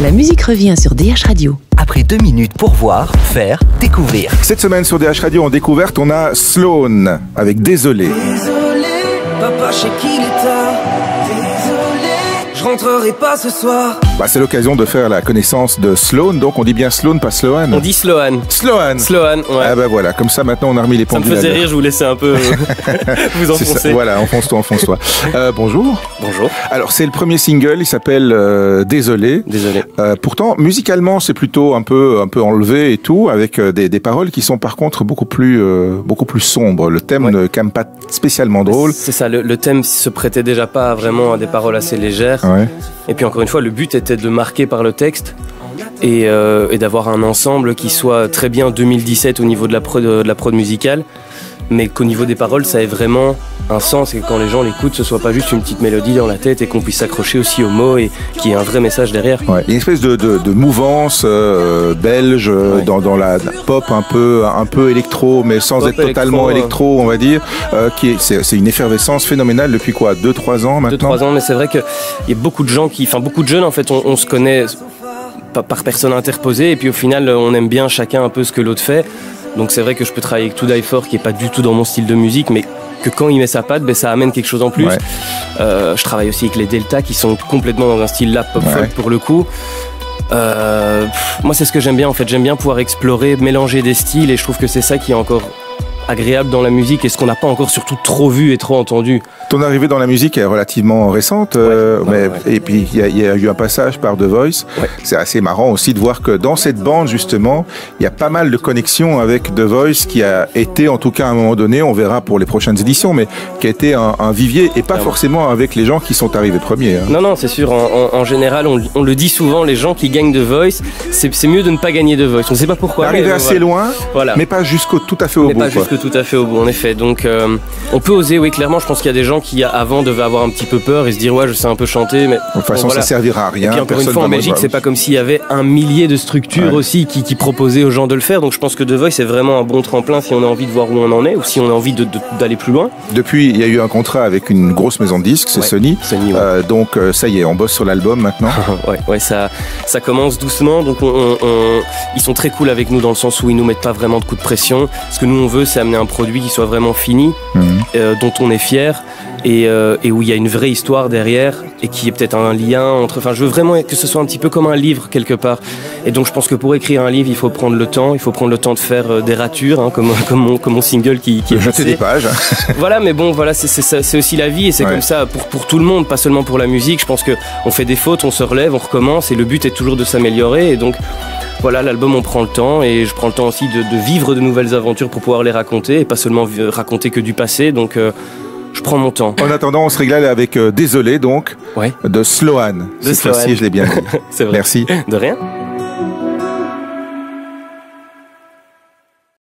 La musique revient sur DH Radio. Après 2 minutes pour voir, faire, découvrir. Cette semaine sur DH Radio en découverte, on a Sloan avec Désolé. Désolé, papa, je sais qu'il est tard. Désolé, je rentrerai pas ce soir. C'est l'occasion de faire la connaissance de Sloan. Donc on dit bien Sloan, pas Sloan. On dit Sloan. Sloan. Sloan, ouais. Ah voilà, comme ça maintenant on a remis les pendules. Ça me faisait rire, je vous laissais un peu vous enfoncer. Voilà, enfonce-toi. Bonjour. Bonjour. Alors c'est le premier single, il s'appelle Désolé. Désolé. Pourtant, musicalement, c'est plutôt un peu enlevé et tout, avec des paroles qui sont par contre beaucoup plus sombres. Le thème ne calme pas spécialement drôle. C'est ça, le thème se prêtait déjà pas vraiment à des paroles assez légères. Ouais. Et puis encore une fois, le but était de marquer par le texte et d'avoir un ensemble qui soit très bien 2017 au niveau de la prod musicale, mais qu'au niveau des paroles, ça ait vraiment un sens et que quand les gens l'écoutent, ce soit pas juste une petite mélodie dans la tête et qu'on puisse s'accrocher aussi aux mots et qu'il y ait un vrai message derrière. Ouais. Il y a une espèce de mouvance belge dans la pop un peu électro, mais sans être totalement électro, on va dire. C'est une effervescence phénoménale depuis quoi, 2-3 ans maintenant. 2-3 ans, mais c'est vrai qu'il y a beaucoup de gens beaucoup de jeunes en fait, on se connaît par personne interposée et puis au final, on aime bien chacun un peu ce que l'autre fait. Donc c'est vrai que je peux travailler avec To Die For qui est pas du tout dans mon style de musique, mais que quand il met sa patte, ça amène quelque chose en plus. Ouais. Je travaille aussi avec les Delta qui sont complètement dans un style là pop folk pour le coup. Moi c'est ce que j'aime bien en fait, j'aime bien pouvoir explorer, mélanger des styles et je trouve que c'est ça qui est encore agréable dans la musique et ce qu'on n'a pas encore surtout trop vu et trop entendu. Ton arrivée dans la musique est relativement récente, et puis il y a eu un passage par The Voice. Ouais. C'est assez marrant aussi de voir que dans cette bande justement, il y a pas mal de connexions avec The Voice qui a été en tout cas à un moment donné, on verra pour les prochaines éditions, mais qui a été un vivier et pas forcément avec les gens qui sont arrivés premiers. Hein. Non, c'est sûr. En général, on le dit souvent, les gens qui gagnent The Voice, c'est mieux de ne pas gagner The Voice. On ne sait pas pourquoi. Arriver assez loin, mais pas tout à fait au bout. Tout à fait au bout, en effet. Donc, on peut oser, oui, clairement. Je pense qu'il y a des gens qui, avant, devaient avoir un petit peu peur et se dire, ouais, je sais un peu chanter, mais. De toute façon, ça servira à rien. Et puis, encore une fois, en Belgique, c'est pas comme s'il y avait un millier de structures aussi qui proposaient aux gens de le faire. Donc, je pense que The Voice est vraiment un bon tremplin si on a envie de voir où on en est ou si on a envie d'aller plus loin. Depuis, il y a eu un contrat avec une grosse maison de disques, c'est Sony. Donc, ça y est, on bosse sur l'album maintenant. ça commence doucement. Donc, ils sont très cool avec nous dans le sens où ils nous mettent pas vraiment de coups de pression. Ce que nous, on veut, c'est amener un produit qui soit vraiment fini, dont on est fier et où il y a une vraie histoire derrière et qui est peut-être un lien entre... Enfin, je veux vraiment que ce soit un petit peu comme un livre quelque part. Et donc, je pense que pour écrire un livre, il faut prendre le temps. Il faut prendre le temps de faire des ratures, comme mon single qui est jeter des pages. Voilà, mais bon, voilà, c'est aussi la vie et c'est comme ça pour tout le monde, pas seulement pour la musique. Je pense qu'on fait des fautes, on se relève, on recommence et le but est toujours de s'améliorer. Et donc, voilà, l'album, on prend le temps et je prends le temps aussi de vivre de nouvelles aventures pour pouvoir les raconter et pas seulement raconter que du passé. Donc, je prends mon temps. En attendant, on se régale avec Désolé, donc, de Sloan. Cette fois-ci, je l'ai bien dit. C'est vrai. Merci. De rien.